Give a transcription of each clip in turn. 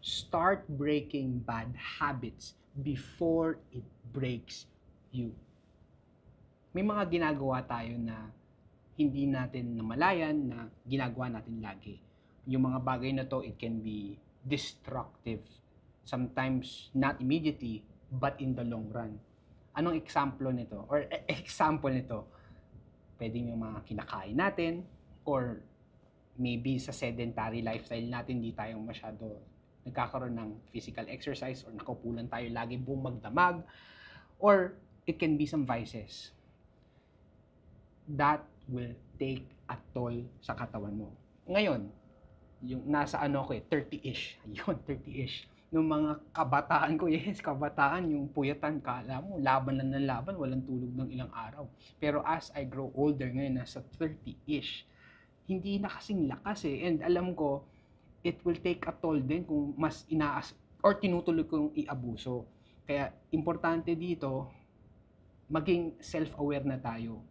Start breaking bad habits before it breaks you. May mga ginagawa tayo na hindi natin namalayan na ginagawa natin lagi. Yung mga bagay na to, it can be destructive. Sometimes not immediately, but in the long run. Anong example nito? Or example nito? Pwedeng yung mga kinakain natin, or maybe sa sedentary lifestyle natin, di tayo masyado nagkakaroon ng physical exercise, or nakaupulan tayo lagi buong magdamag, or it can be some vices. That will take a toll sa katawan mo. Ngayon, yung nasa 30-ish. Ayun, 30-ish. Nung mga kabataan ko, yes, kabataan, yung puyatan, kala mo, laban lang ng laban, walang tulog ng ilang araw. Pero as I grow older, ngayon nasa 30-ish, hindi na kasing lakas eh. And alam ko, it will take a toll din kung mas or tinutuloy kong iabuso. Kaya, importante dito, maging self-aware na tayo.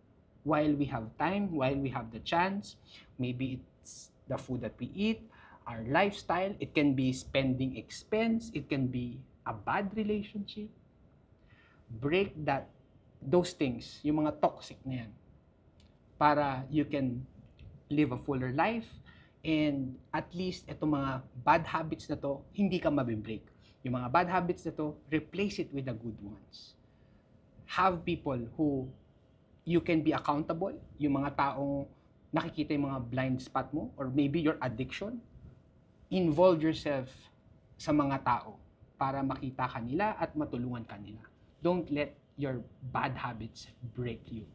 While we have time, while we have the chance, maybe it's the food that we eat, our lifestyle, it can be spending expense, it can be a bad relationship. Break those things, yung mga toxic na yan, para you can live a fuller life, and at least itong mga bad habits na to, hindi ka mabibreak. Yung mga bad habits na to, replace it with the good ones. Have people who you can be accountable, yung mga taong nakikita yung mga blind spot mo, or maybe your addiction. Involve yourself sa mga tao para makita ka nila at matulungan ka nila. Don't let your bad habits break you.